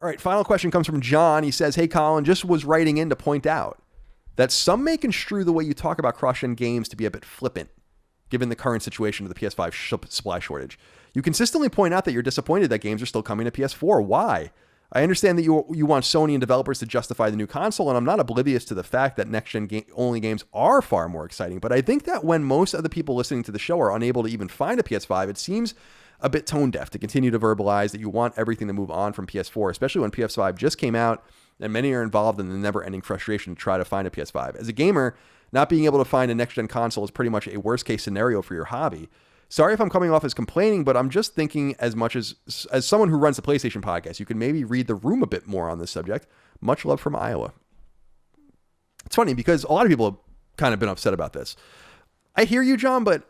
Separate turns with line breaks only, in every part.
All right, final question comes from John. He says, hey, Colin, just was writing in to point out that some may construe the way you talk about cross-gen games to be a bit flippant, given the current situation of the PS5 supply shortage. You consistently point out that you're disappointed that games are still coming to PS4. Why? I understand that you want Sony and developers to justify the new console, and I'm not oblivious to the fact that next-gen only games are far more exciting, but I think that when most of the people listening to the show are unable to even find a PS5, it seems a bit tone-deaf to continue to verbalize that you want everything to move on from PS4, especially when PS5 just came out, and many are involved in the never-ending frustration to try to find a PS5. As a gamer, not being able to find a next-gen console is pretty much a worst-case scenario for your hobby. Sorry if I'm coming off as complaining, but I'm just thinking as much as someone who runs the PlayStation podcast, you can maybe read the room a bit more on this subject. Much love from Iowa. It's funny because a lot of people have kind of been upset about this. I hear you, John, but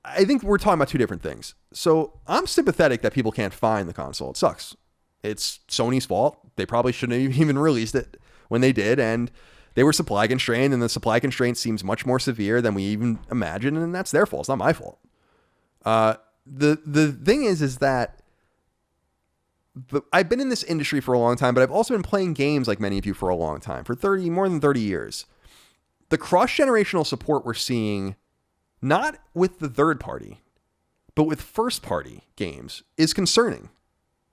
I think we're talking about two different things. So I'm sympathetic that people can't find the console. It sucks. It's Sony's fault. They probably shouldn't have even released it when they did, and they were supply constrained, and the supply constraint seems much more severe than we even imagined, and that's their fault. It's not my fault. The thing is that I've been in this industry for a long time, but I've also been playing games like many of you for a long time, for more than 30 years. The cross-generational support we're seeing, not with the third party, but with first party games, is concerning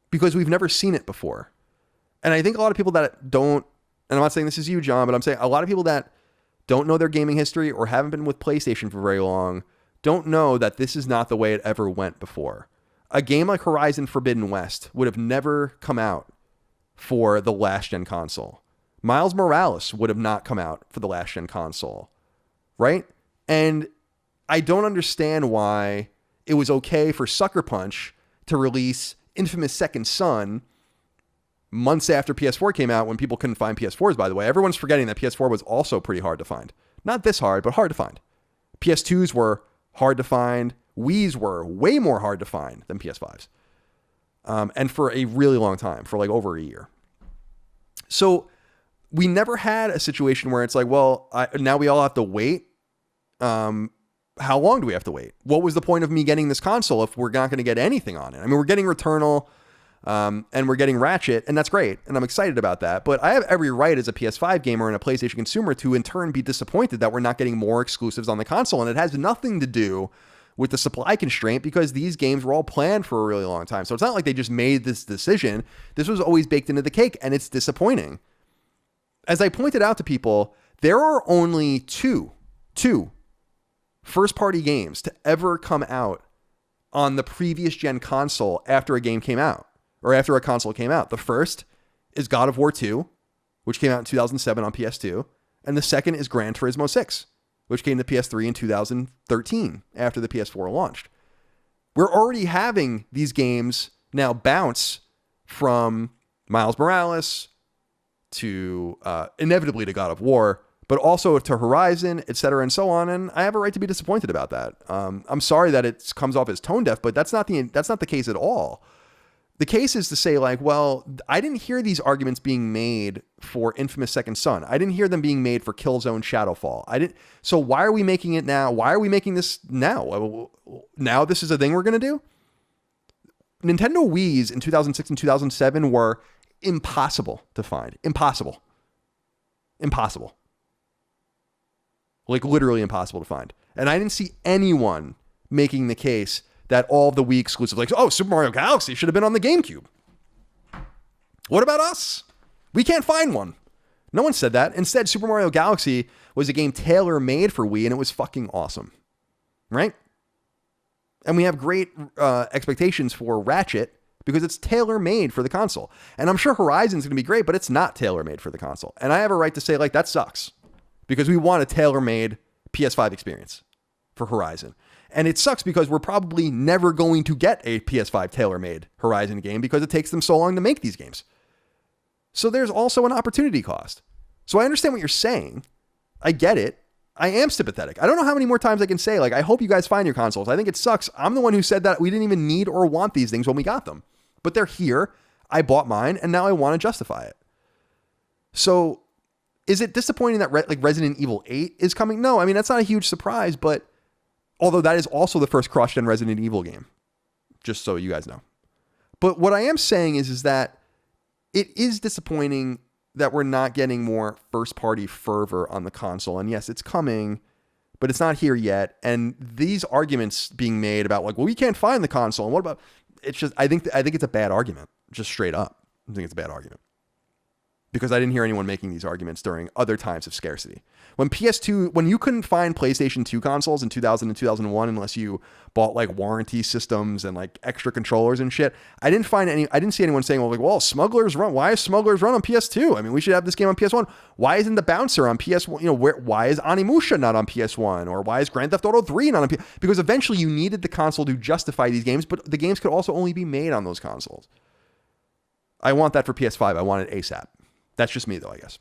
because we've never seen it before. And I think a lot of people that don't, and I'm not saying this is you, John, but I'm saying a lot of people that don't know their gaming history or haven't been with PlayStation for very long don't know that this is not the way it ever went before. A game like Horizon Forbidden West would have never come out for the last-gen console. Miles Morales would have not come out for the last-gen console, right? And I don't understand why it was okay for Sucker Punch to release Infamous Second Son months after PS4 came out when people couldn't find PS4s, by the way. Everyone's forgetting that PS4 was also pretty hard to find. Not this hard, but hard to find. PS2s were hard to find. Wii's were way more hard to find than PS5s. And for a really long time, for like over a year. So we never had a situation where it's like, well, now we all have to wait. How long do we have to wait? What was the point of me getting this console if we're not going to get anything on it? I mean, we're getting Returnal, and we're getting Ratchet, and that's great, and I'm excited about that. But I have every right as a PS5 gamer and a PlayStation consumer to in turn be disappointed that we're not getting more exclusives on the console, and it has nothing to do with the supply constraint because these games were all planned for a really long time. So it's not like they just made this decision. This was always baked into the cake, and it's disappointing. As I pointed out to people, there are only two first-party games to ever come out on the previous gen console after a game came out, or after a console came out. The first is God of War 2, which came out in 2007 on PS2, and the second is Gran Turismo 6, which came to PS3 in 2013 after the PS4 launched. We're already having these games now bounce from Miles Morales to inevitably to God of War, but also to Horizon, etc., and so on. And I have a right to be disappointed about that. I'm sorry that it comes off as tone deaf, but that's not the case at all. The case is to say, like, well, I didn't hear these arguments being made for Infamous Second Son. I didn't hear them being made for Killzone Shadowfall. So why are we making it now? Why are we making this now? Now this is a thing we're going to do? Nintendo Wii's in 2006 and 2007 were impossible to find. Impossible. Like literally impossible to find. And I didn't see anyone making the case that all of the Wii exclusives, like, oh, Super Mario Galaxy should have been on the GameCube. What about us? We can't find one. No one said that. Instead, Super Mario Galaxy was a game tailor-made for Wii, and it was fucking awesome. Right? And we have great expectations for Ratchet because it's tailor-made for the console. And I'm sure Horizon's going to be great, but it's not tailor-made for the console. And I have a right to say, like, that sucks. Because we want a tailor-made PS5 experience for Horizon. And it sucks because we're probably never going to get a PS5 tailor-made Horizon game because it takes them so long to make these games. So there's also an opportunity cost. So I understand what you're saying. I get it. I am sympathetic. I don't know how many more times I can say, like, I hope you guys find your consoles. I think it sucks. I'm the one who said that we didn't even need or want these things when we got them. But they're here. I bought mine, and now I want to justify it. So is it disappointing that Resident Evil 8 is coming? No, I mean, that's not a huge surprise, but although that is also the first cross-gen Resident Evil game, just so you guys know. But what I am saying is that it is disappointing that we're not getting more first-party fervor on the console. And yes, it's coming, but it's not here yet. And these arguments being made about like, well, we can't find the console. And what about, it's just, I think it's a bad argument, just straight up. I think it's a bad argument. Because I didn't hear anyone making these arguments during other times of scarcity. When when you couldn't find PlayStation 2 consoles in 2000 and 2001 unless you bought like warranty systems and like extra controllers and shit, I didn't see anyone saying, well, Smugglers Run, why is Smugglers Run on PS2? I mean, we should have this game on PS1. Why isn't The Bouncer on PS1? Why is Onimusha not on PS1? Or why is Grand Theft Auto 3 not on PS1? Because eventually you needed the console to justify these games, but the games could also only be made on those consoles. I want that for PS5. I want it ASAP. That's just me, though, I guess.